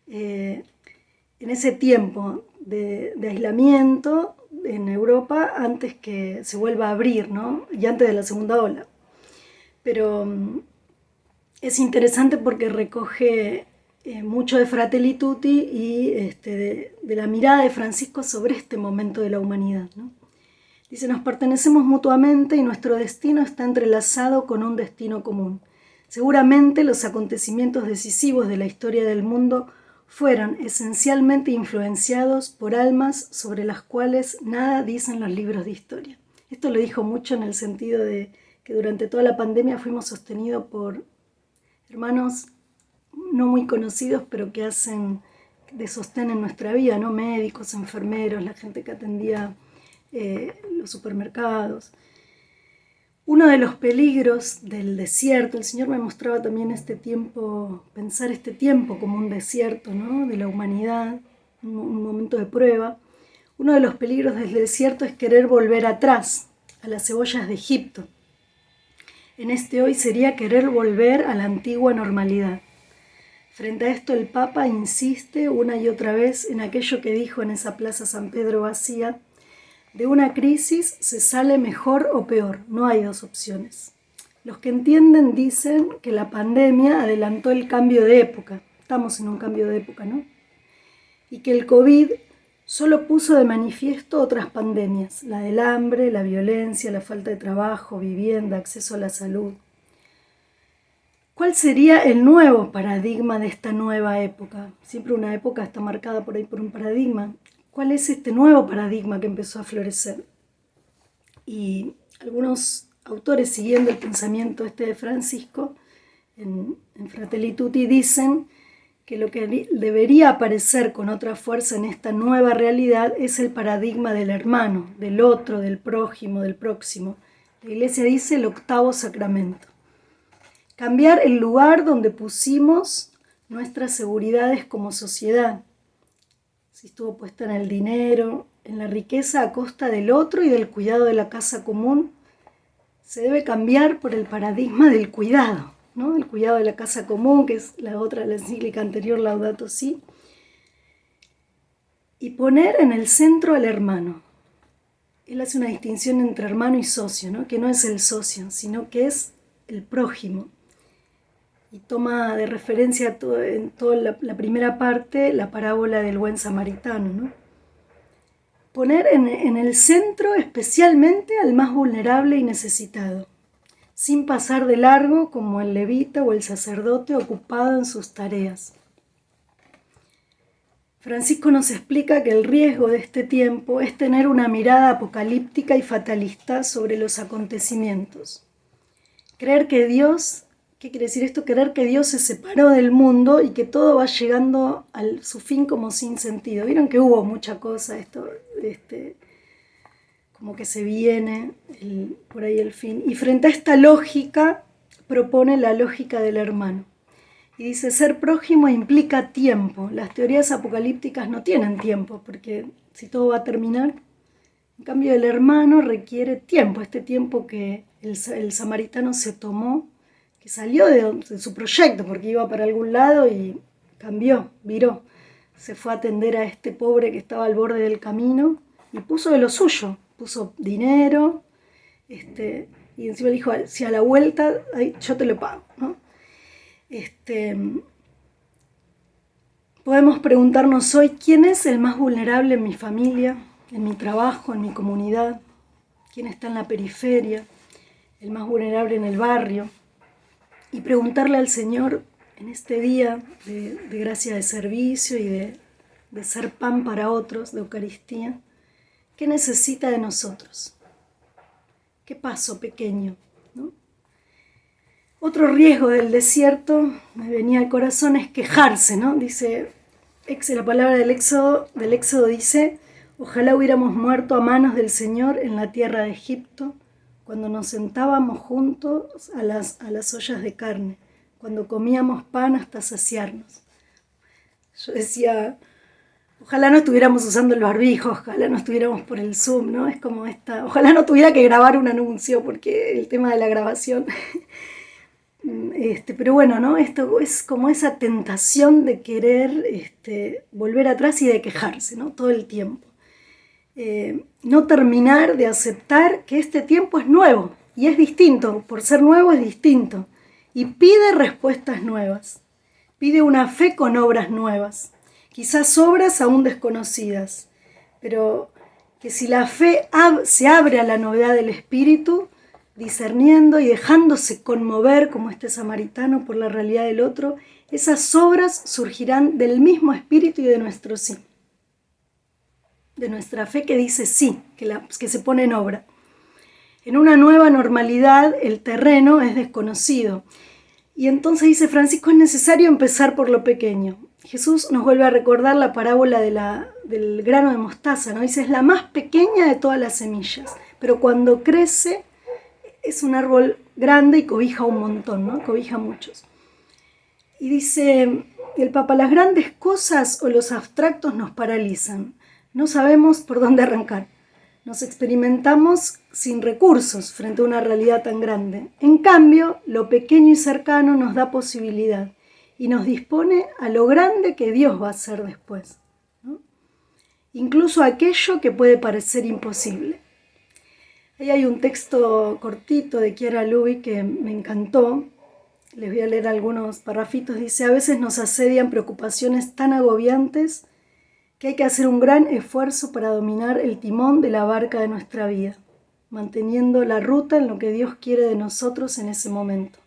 en ese tiempo de aislamiento en Europa antes que se vuelva a abrir, ¿no? Y antes de la segunda ola. Pero es interesante porque recoge mucho de Fratelli Tutti y de la mirada de Francisco sobre este momento de la humanidad, ¿no? Dice, nos pertenecemos mutuamente y nuestro destino está entrelazado con un destino común. Seguramente los acontecimientos decisivos de la historia del mundo fueron esencialmente influenciados por almas sobre las cuales nada dicen los libros de historia. Esto lo dijo mucho en el sentido de que durante toda la pandemia fuimos sostenidos por hermanos no muy conocidos, pero que hacen de sostén en nuestra vida, ¿no? Médicos, enfermeros, la gente que atendía los supermercados. Uno de los peligros del desierto, el Señor me mostraba también este tiempo, pensar este tiempo como un desierto, ¿no? De la humanidad, un momento de prueba. Uno de los peligros del desierto es querer volver atrás, a las cebollas de Egipto. En este hoy sería querer volver a la antigua normalidad. Frente a esto el Papa insiste una y otra vez en aquello que dijo en esa Plaza San Pedro vacía: de una crisis se sale mejor o peor, no hay dos opciones. Los que entienden dicen que la pandemia adelantó el cambio de época, estamos en un cambio de época, ¿no? Y que el COVID solo puso de manifiesto otras pandemias, la del hambre, la violencia, la falta de trabajo, vivienda, acceso a la salud. ¿Cuál sería el nuevo paradigma de esta nueva época? Siempre una época está marcada por ahí por un paradigma. ¿Cuál es este nuevo paradigma que empezó a florecer? Y algunos autores, siguiendo el pensamiento de Francisco, en Fratelli Tutti, dicen que lo que debería aparecer con otra fuerza en esta nueva realidad es el paradigma del hermano, del otro, del prójimo, del próximo. La Iglesia dice el octavo sacramento. Cambiar el lugar donde pusimos nuestras seguridades como sociedad. Si estuvo puesta en el dinero, en la riqueza a costa del otro y del cuidado de la casa común, se debe cambiar por el paradigma del cuidado, ¿no? El cuidado de la casa común, que es la encíclica anterior, Laudato Si, y poner en el centro al hermano. Él hace una distinción entre hermano y socio, ¿no? Que no es el socio, sino que es el prójimo. Y toma de referencia en toda la primera parte la parábola del buen samaritano, ¿no? Poner en el centro especialmente al más vulnerable y necesitado, sin pasar de largo como el levita o el sacerdote ocupado en sus tareas. Francisco nos explica que el riesgo de este tiempo es tener una mirada apocalíptica y fatalista sobre los acontecimientos. Creer que Dios, ¿qué quiere decir esto? Creer que Dios se separó del mundo y que todo va llegando a su fin como sin sentido. Vieron que hubo mucha cosa, esto, como que se viene por ahí el fin. Y frente a esta lógica, propone la lógica del hermano. Y dice, ser prójimo implica tiempo. Las teorías apocalípticas no tienen tiempo, porque si todo va a terminar. En cambio, el hermano requiere tiempo, este tiempo que el samaritano se tomó, que salió de su proyecto, porque iba para algún lado y cambió, viró. Se fue a atender a este pobre que estaba al borde del camino y puso de lo suyo, puso dinero, y encima le dijo, si a la vuelta, yo te lo pago, ¿no? Podemos preguntarnos hoy, ¿quién es el más vulnerable en mi familia, en mi trabajo, en mi comunidad? ¿Quién está en la periferia? El más vulnerable en el barrio. Y preguntarle al Señor en este día de gracia de servicio y de ser pan para otros, de Eucaristía, ¿qué necesita de nosotros? ¿Qué paso pequeño? ¿No? Otro riesgo del desierto, me venía al corazón, es quejarse, ¿no? Dice, la palabra del Éxodo dice, ojalá hubiéramos muerto a manos del Señor en la tierra de Egipto, cuando nos sentábamos juntos a las ollas de carne, cuando comíamos pan hasta saciarnos. Yo decía, ojalá no estuviéramos usando el barbijo, ojalá no estuviéramos por el Zoom, ¿no? Es como ojalá no tuviera que grabar un anuncio, porque el tema de la grabación... pero bueno, ¿no? Esto es como esa tentación de querer volver atrás y de quejarse, ¿no? Todo el tiempo. No terminar de aceptar que este tiempo es nuevo y es distinto, por ser nuevo es distinto, y pide respuestas nuevas, pide una fe con obras nuevas, quizás obras aún desconocidas, pero que si la fe se abre a la novedad del Espíritu, discerniendo y dejándose conmover como este samaritano por la realidad del otro, esas obras surgirán del mismo Espíritu y de nuestro sí. De nuestra fe que dice sí, que se pone en obra. En una nueva normalidad el terreno es desconocido. Y entonces dice Francisco, es necesario empezar por lo pequeño. Jesús nos vuelve a recordar la parábola del grano de mostaza, ¿no? Dice, es la más pequeña de todas las semillas, pero cuando crece es un árbol grande y cobija un montón, ¿no? Cobija muchos. Y dice el Papa, las grandes cosas o los abstractos nos paralizan. No sabemos por dónde arrancar. Nos experimentamos sin recursos frente a una realidad tan grande. En cambio, lo pequeño y cercano nos da posibilidad y nos dispone a lo grande que Dios va a hacer después, ¿no? Incluso aquello que puede parecer imposible. Ahí hay un texto cortito de Chiara Lubich que me encantó. Les voy a leer algunos parrafitos. Dice, a veces nos asedian preocupaciones tan agobiantes que hay que hacer un gran esfuerzo para dominar el timón de la barca de nuestra vida, manteniendo la ruta en lo que Dios quiere de nosotros en ese momento.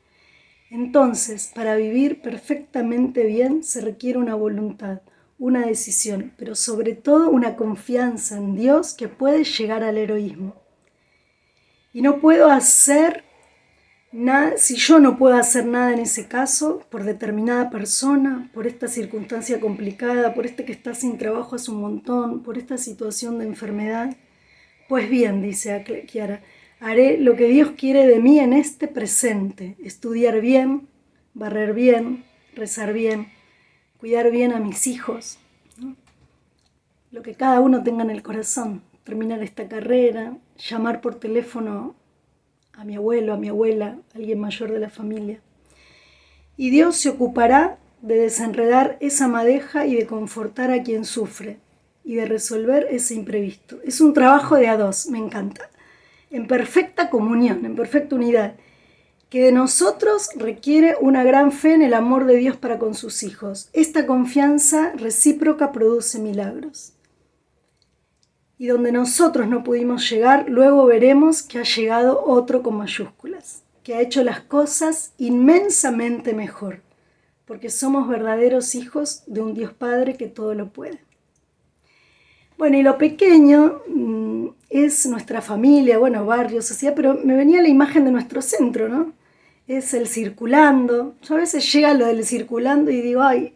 Entonces, para vivir perfectamente bien se requiere una voluntad, una decisión, pero sobre todo una confianza en Dios que puede llegar al heroísmo. Y no puedo hacer nada, si yo no puedo hacer nada en ese caso, por determinada persona, por esta circunstancia complicada, por que está sin trabajo hace un montón, por esta situación de enfermedad, pues bien, dice Chiara, haré lo que Dios quiere de mí en este presente, estudiar bien, barrer bien, rezar bien, cuidar bien a mis hijos, ¿no? Lo que cada uno tenga en el corazón, terminar esta carrera, llamar por teléfono a mi abuelo, a mi abuela, a alguien mayor de la familia. Y Dios se ocupará de desenredar esa madeja y de confortar a quien sufre y de resolver ese imprevisto. Es un trabajo de a dos, me encanta, en perfecta comunión, en perfecta unidad, que de nosotros requiere una gran fe en el amor de Dios para con sus hijos. Esta confianza recíproca produce milagros. Y donde nosotros no pudimos llegar, luego veremos que ha llegado otro con mayúsculas, que ha hecho las cosas inmensamente mejor, porque somos verdaderos hijos de un Dios Padre que todo lo puede. Bueno, y lo pequeño es nuestra familia, bueno, barrio, sociedad, pero me venía la imagen de nuestro centro, ¿no? es el circulando. Yo a veces llega lo del circulando y digo, ay,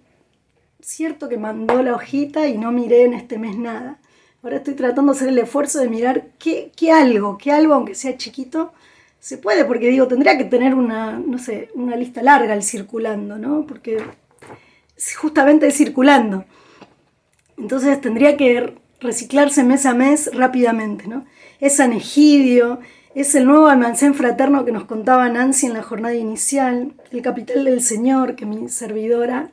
cierto que mandó la hojita y no miré en este mes nada. Ahora estoy tratando de hacer el esfuerzo de mirar qué algo, aunque sea chiquito, se puede, porque digo, tendría que tener una lista larga el circulando, ¿no? Porque justamente es circulando. Entonces tendría que reciclarse mes a mes rápidamente, ¿no? Es San Egidio, es el nuevo almacén fraterno que nos contaba Nancy en la jornada inicial, el capital del Señor, que mi servidora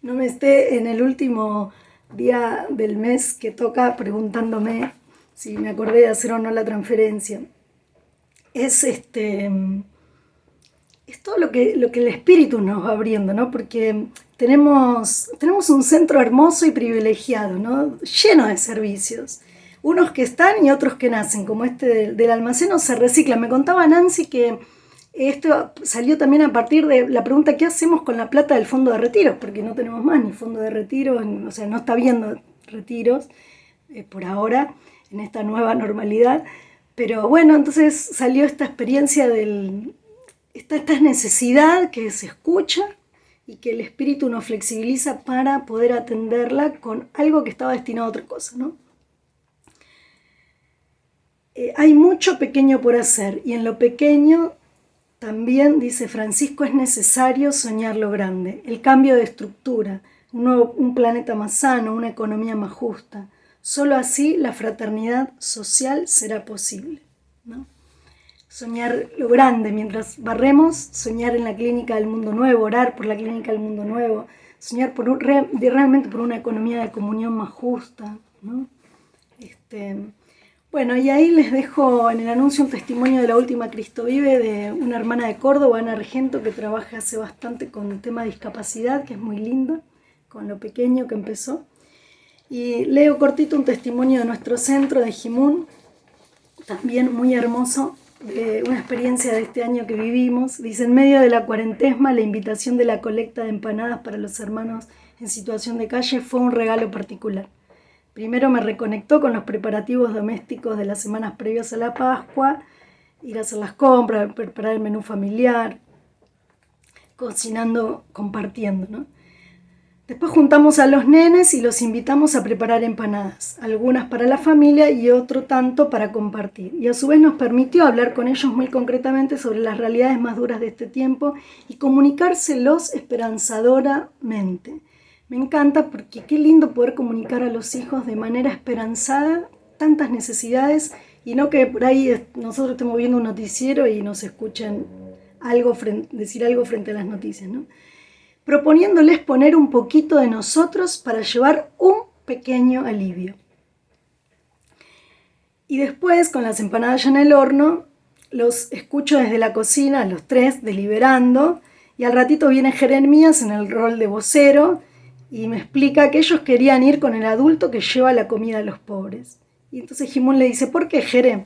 no me esté en el último día del mes que toca preguntándome si me acordé de hacer o no la transferencia. Es todo lo que el espíritu nos va abriendo, ¿no? Porque tenemos un centro hermoso y privilegiado, ¿no? Lleno de servicios. Unos que están y otros que nacen, como este del almacén, o se reciclan. Me contaba Nancy que esto salió también a partir de la pregunta: ¿qué hacemos con la plata del fondo de retiros? Porque no tenemos más ni fondo de retiros, o sea, no está habiendo retiros por ahora, en esta nueva normalidad. Pero bueno, entonces salió esta experiencia esta necesidad que se escucha y que el espíritu nos flexibiliza para poder atenderla con algo que estaba destinado a otra cosa, ¿no? Hay mucho pequeño por hacer, y en lo pequeño también, dice Francisco, es necesario soñar lo grande, el cambio de estructura, un planeta más sano, una economía más justa. Solo así la fraternidad social será posible, ¿no? Soñar lo grande, mientras barremos, soñar en la clínica del mundo nuevo, orar por la clínica del mundo nuevo, soñar realmente por una economía de comunión más justa, ¿no? Bueno, y ahí les dejo en el anuncio un testimonio de la última Cristo Vive de una hermana de Córdoba, Ana Argento, que trabaja hace bastante con el tema de discapacidad, que es muy lindo, con lo pequeño que empezó. Y leo cortito un testimonio de nuestro centro de Jimún, también muy hermoso, de una experiencia de este año que vivimos. Dice: en medio de la cuarentena, la invitación de la colecta de empanadas para los hermanos en situación de calle fue un regalo particular. Primero me reconectó con los preparativos domésticos de las semanas previas a la Pascua, ir a hacer las compras, preparar el menú familiar, cocinando, compartiendo, ¿no? Después juntamos a los nenes y los invitamos a preparar empanadas, algunas para la familia y otro tanto para compartir. Y a su vez nos permitió hablar con ellos muy concretamente sobre las realidades más duras de este tiempo y comunicárselos esperanzadoramente. Me encanta, porque qué lindo poder comunicar a los hijos de manera esperanzada tantas necesidades, y no que por ahí nosotros estemos viendo un noticiero y nos escuchen decir algo frente a las noticias, ¿no? Proponiéndoles poner un poquito de nosotros para llevar un pequeño alivio. Y después, con las empanadas ya en el horno, los escucho desde la cocina, los tres, deliberando, y al ratito viene Jeremías en el rol de vocero y me explica que ellos querían ir con el adulto que lleva la comida a los pobres. Y entonces Jimón le dice: ¿por qué, Jere?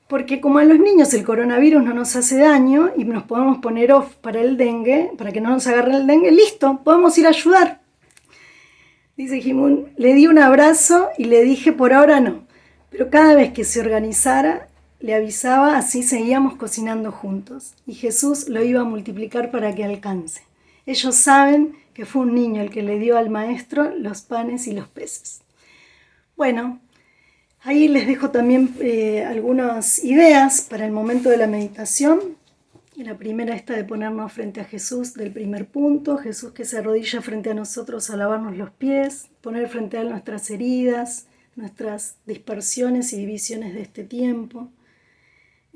Porque como a los niños el coronavirus no nos hace daño y nos podemos poner off para el dengue, para que no nos agarre el dengue, listo, podemos ir a ayudar. Dice Jimón: le di un abrazo y le dije: por ahora no, pero cada vez que se organizara le avisaba, así seguíamos cocinando juntos, y Jesús lo iba a multiplicar para que alcance. Ellos saben que fue un niño el que le dio al maestro los panes y los peces. Bueno, ahí les dejo también algunas ideas para el momento de la meditación. Y la primera, esta de ponernos frente a Jesús, del primer punto: Jesús que se arrodilla frente a nosotros a lavarnos los pies, poner frente a Él nuestras heridas, nuestras dispersiones y divisiones de este tiempo.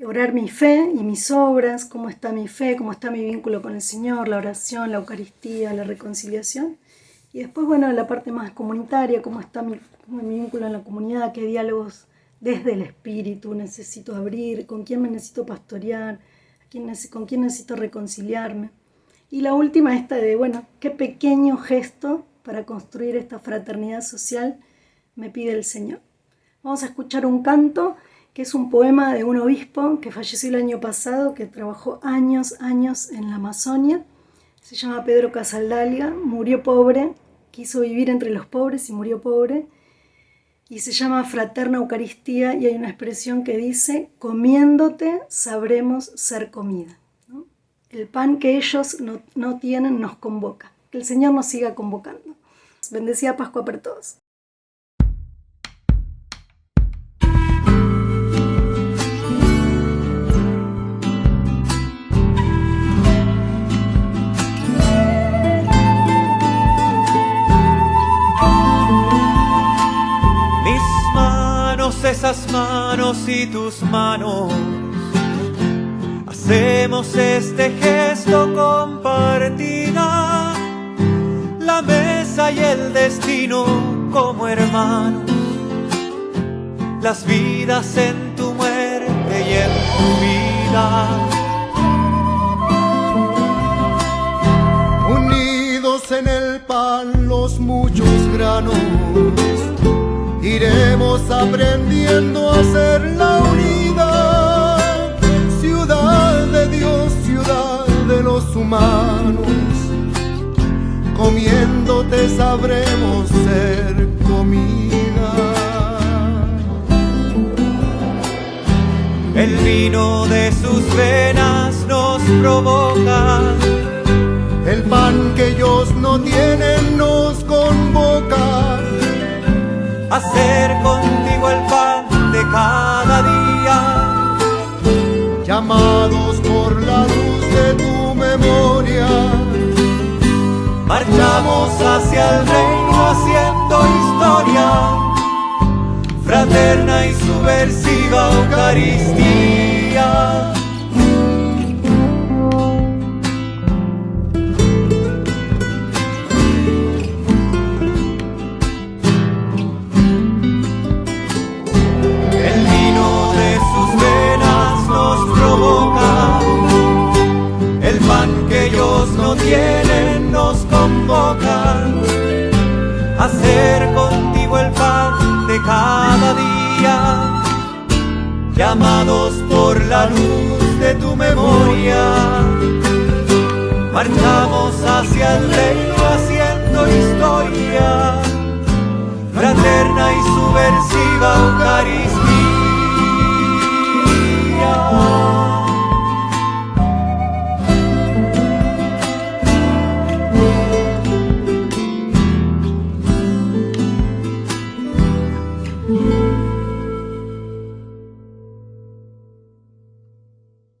Orar mi fe y mis obras, cómo está mi fe, cómo está mi vínculo con el Señor, la oración, la Eucaristía, la reconciliación. Y después, bueno, la parte más comunitaria, cómo está mi vínculo en la comunidad, qué diálogos desde el espíritu necesito abrir, con quién me necesito pastorear, con quién necesito reconciliarme. Y la última, esta de, bueno, qué pequeño gesto para construir esta fraternidad social me pide el Señor. Vamos a escuchar un canto que es un poema de un obispo que falleció el año pasado, que trabajó años en la Amazonia. Se llama Pedro Casaldalia, murió pobre, quiso vivir entre los pobres y murió pobre. Y se llama Fraterna Eucaristía, y hay una expresión que dice: comiéndote sabremos ser comida, ¿no? El pan que ellos no tienen nos convoca. Que el Señor nos siga convocando. Bendecida Pascua para todos. Esas manos y tus manos, hacemos este gesto compartida, la mesa y el destino como hermanos, las vidas en tu muerte y en tu vida. Unidos en el pan los muchos granos, iremos aprendiendo a ser la unidad, ciudad de Dios, ciudad de los humanos. Comiéndote sabremos ser comida. El vino de sus venas nos provoca, el pan que ellos no tienen nos convoca. Hacer contigo el pan de cada día, llamados por la luz de tu memoria, marchamos hacia el reino haciendo historia, fraterna y subversiva Eucaristía. No tienen, nos convocan a hacer contigo el pan de cada día, llamados por la luz de tu memoria, marchamos hacia el reino haciendo historia, fraterna y subversiva